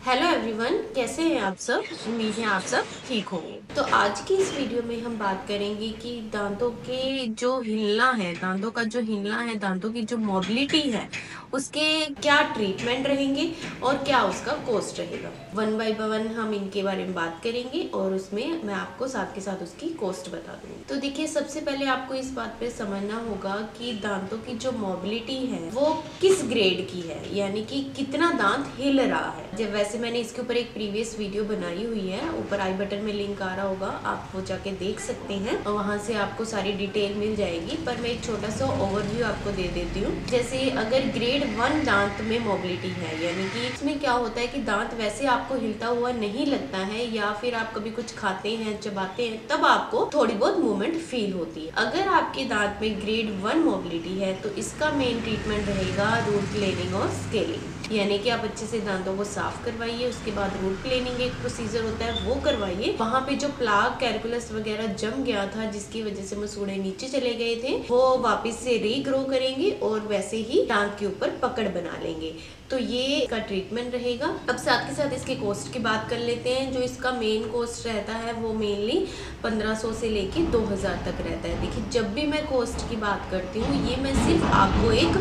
Hello everyone, कैसे हैं आप सब। उम्मीद है आप सब ठीक होंगे। तो आज की इस वीडियो में हम बात करेंगे कि दांतों के जो हिलना है, दांतों का जो हिलना है, दांतों की जो मोबिलिटी है, उसके क्या ट्रीटमेंट रहेंगे और क्या उसका कॉस्ट रहेगा। वन बाय वन हम इनके बारे में बात करेंगे और उसमें मैं आपको साथ के साथ उसकी कॉस्ट बता दूंगी। तो देखिए, सबसे पहले आपको इस बात पे समझना होगा कि दांतों की जो मोबिलिटी है वो किस ग्रेड की है, यानी कि कितना दांत हिल रहा है। जब वैसे मैंने इसके ऊपर एक प्रीवियस वीडियो बनाई हुई है, ऊपर आई बटन में लिंक आ रहा होगा, आप वो जाके देख सकते हैं और वहां से आपको सारी डिटेल मिल जाएगी। पर मैं एक छोटा सा ओवरव्यू आपको दे देती हूँ। जैसे अगर ग्रेड 1 दांत में मोबिलिटी है, यानी कि इसमें क्या होता है कि दांत वैसे आपको हिलता हुआ नहीं लगता है, या फिर आप कभी कुछ खाते हैं, चबाते हैं, तब आपको थोड़ी बहुत मूवमेंट फील होती है। अगर आपके दांत में ग्रेड 1 मोबिलिटी है तो इसका मेन ट्रीटमेंट रहेगा रूट क्लीनिंग और स्केलिंग, यानी कि आप अच्छे से दांतों को साफ करवाइए। उसके बाद रूट क्लीनिंग एक प्रोसीजर होता है, वो करवाइए। वहां पे जो प्लाक, कैलकुलस वगैरह जम गया था, जिसकी वजह से मसूड़े नीचे चले गए थे, वो वापस से रीग्रो करेंगे और वैसे ही दांत के ऊपर पकड़ बना लेंगे। तो ये इसका ट्रीटमेंट रहेगा। अब साथ के साथ इसके कॉस्ट की बात कर लेते हैं। जो इसका मेन कॉस्ट रहता है वो मेनली 1500 से लेके 2000 तक रहता है। देखिए, जब भी मैं कॉस्ट की बात करती हूँ, ये मैं सिर्फ आपको एक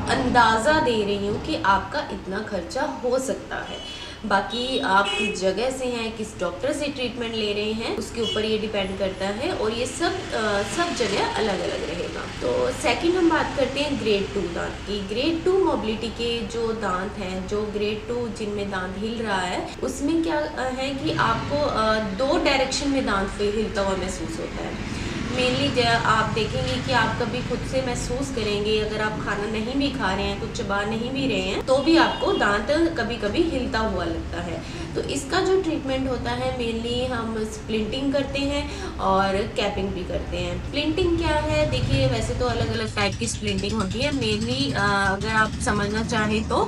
अंदाजा दे रही हूँ कि आपका इतना खर्चा हो सकता है। बाकी आप किस जगह से हैं, किस डॉक्टर से ट्रीटमेंट ले रहे हैं, उसके ऊपर ये डिपेंड करता है और ये सब जगह अलग अलग रहेगा। तो सेकंड हम बात करते हैं ग्रेड 2 दांत की। ग्रेड 2 मोबिलिटी के जो दांत हैं, जो ग्रेड 2 जिनमें दांत हिल रहा है, उसमें क्या है कि आपको 2 डायरेक्शन में दांत हिलता हुआ महसूस होता है। मेनली आप देखेंगे कि आप कभी खुद से महसूस करेंगे, अगर आप खाना नहीं भी खा रहे हैं, कुछ चबा नहीं भी रहे हैं, तो भी आपको दांत कभी कभी हिलता हुआ लगता है। तो इसका जो ट्रीटमेंट होता है, मेनली हम स्प्लिंटिंग करते हैं और कैपिंग भी करते हैं। स्प्लिंटिंग क्या है, देखिए वैसे तो अलग अलग टाइप की स्प्लिंटिंग होती है। मेनली अगर आप समझना चाहें तो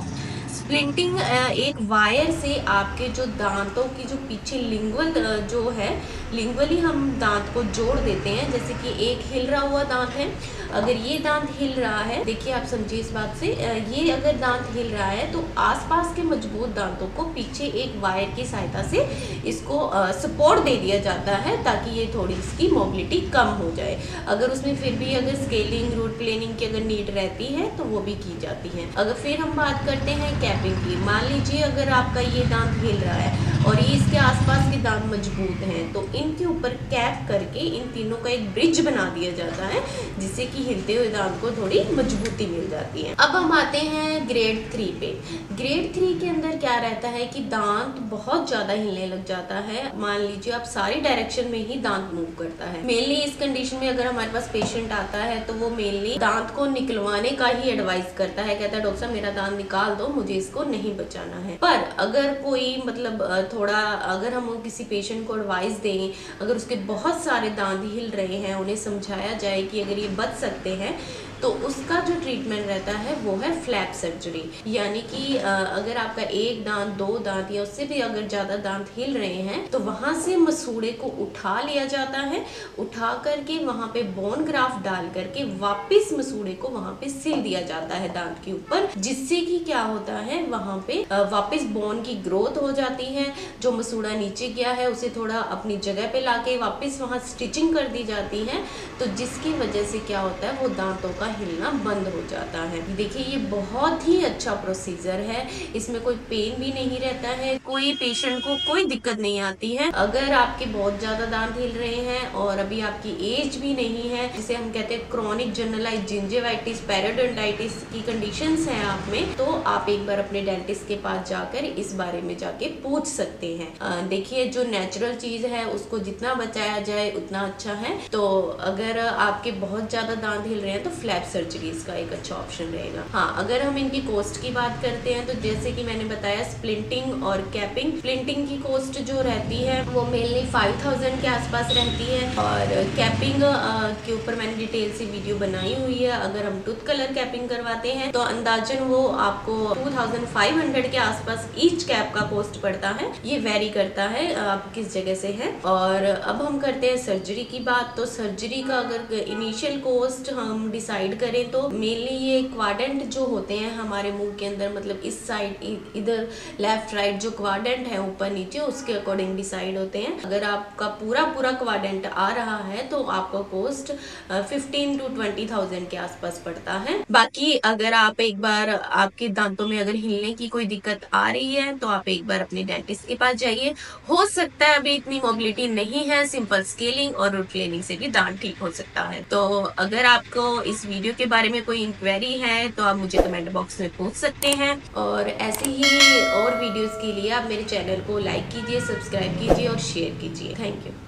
स्प्लिंटिंग एक वायर से आपके जो दांतों की जो पीछे लिंगुअल जो है, लिंगुअली हम दांत को जोड़ देते हैं। जैसे कि एक हिल रहा हुआ दांत है, अगर ये दांत हिल रहा है, देखिए आप समझिए इस बात से, ये अगर दांत हिल रहा है तो आसपास के मजबूत दांतों को पीछे एक वायर की सहायता से इसको सपोर्ट दे दिया जाता है, ताकि ये थोड़ी इसकी मोबिलिटी कम हो जाए। अगर उसमें फिर भी अगर स्केलिंग, रूट क्लीनिंग की अगर नीड रहती है तो वो भी की जाती है। अगर फिर हम बात करते हैं कैपिंग की, मान लीजिए अगर आपका ये दांत हिल रहा है और ये इसके आसपास के दांत मजबूत हैं, तो इनके ऊपर कैप करके इन तीनों का एक ब्रिज बना दिया जाता है, जिससे कि हिलते हुए दांत को थोड़ी मजबूती मिल जाती है। अब हम आते हैं ग्रेड 3 पे। ग्रेड 3 के अंदर क्या रहता है कि दांत बहुत ज्यादा हिलने लग जाता है। मान लीजिए आप सारी डायरेक्शन में ही दांत मूव करता है। मेनली इस कंडीशन में अगर हमारे पास पेशेंट आता है तो वो मेनली दांत को निकलवाने का ही एडवाइस करता है, कहता है डॉक्टर साहब मेरा दांत निकाल दो, मुझे इसको नहीं बचाना है। पर अगर कोई मतलब थोड़ा, अगर हम किसी पेशेंट को एडवाइस दें, अगर उसके बहुत सारे दांत हिल रहे हैं, उन्हें समझाया जाए कि अगर ये बच सकते हैं, तो उसका जो ट्रीटमेंट रहता है वो है फ्लैप सर्जरी। यानी कि अगर आपका एक दांत, 2 दांत या उससे भी अगर ज्यादा दांत हिल रहे हैं, तो वहां से मसूड़े को उठा लिया जाता है, उठा करके वहां पे बोन ग्राफ्ट डाल करके वापस मसूड़े को वहां पे सिल दिया जाता है दांत के ऊपर, जिससे कि क्या होता है, वहां पे वापस बोन की ग्रोथ हो जाती है। जो मसूड़ा नीचे गया है उसे थोड़ा अपनी जगह पे लाके वापस वहां स्टिचिंग कर दी जाती है, तो जिसकी वजह से क्या होता है, वो दांतों का हिलना बंद हो जाता है। देखिए, ये बहुत ही अच्छा प्रोसीजर है, इसमें कोई पेन भी नहीं रहता है, कोई पेशेंट को कोई दिक्कत नहीं आती है। अगर आपके बहुत ज्यादा दांत हिल रहे हैं और अभी आपकी एज भी नहीं है, जिसे हम कहते हैं क्रॉनिक जनरलाइज जिंजिवाइटिस, पेरियोडोंटाइटिस की कंडीशंस हैं आप में, तो आप एक बार अपने डेंटिस्ट के पास जाकर इस बारे में जाके पूछ सकते हैं। देखिए, जो नेचुरल चीज है उसको जितना बचाया जाए उतना अच्छा है। तो अगर आपके बहुत ज्यादा दांत हिल रहे हैं तो फ्लैप सर्जरी इसका एक अच्छा ऑप्शन रहेगा। हाँ, अगर हम इनकी कॉस्ट की बात करते हैं तो जैसे कि मैंने बताया, स्प्लिंटिंग और कैपिंग। स्प्लिंटिंग की कॉस्ट जो रहती है वो मेनली 5000 के आसपास रहती है, और कैपिंग के ऊपर मैंने डिटेल से वीडियो बनाई हुई है। अगर हम टूथ कलर कैपिंग करवाते हैं तो अंदाजन वो आपको 2500 के आसपास ईच कैप का कॉस्ट पड़ता है। ये वेरी करता है आप किस जगह से हैं। और अब हम करते हैं सर्जरी की बात। तो सर्जरी का अगर इनिशियल कॉस्ट हम डिसाइड डिसाइड करें तो मेनली ये क्वाड्रेंट जो होते हैं हमारे मुंह के अंदर, मतलब इस साइड इधर लेफ्ट राइट जो क्वाड्रेंट है ऊपर नीचे उसके अकॉर्डिंग डिसाइड होते हैं। अगर आपका पूरा क्वाड्रेंट आ रहा है तो आपका कॉस्ट 15 to 20,000 के आसपास पड़ता है। बाकी अगर आप एक बार आपके दांतों में अगर हिलने की कोई दिक्कत आ रही है तो आप एक बार अपने डेंटिस्ट के पास जाइए। हो सकता है अभी इतनी मोबिलिटी नहीं है, सिंपल स्केलिंग और रूट क्लीनिंग से भी दांत ठीक हो सकता है। तो अगर आपको इस वीडियो के बारे में कोई इंक्वायरी है तो आप मुझे कमेंट बॉक्स में पूछ सकते हैं, और ऐसे ही और वीडियोस के लिए आप मेरे चैनल को लाइक कीजिए, सब्सक्राइब कीजिए और शेयर कीजिए। Thank you.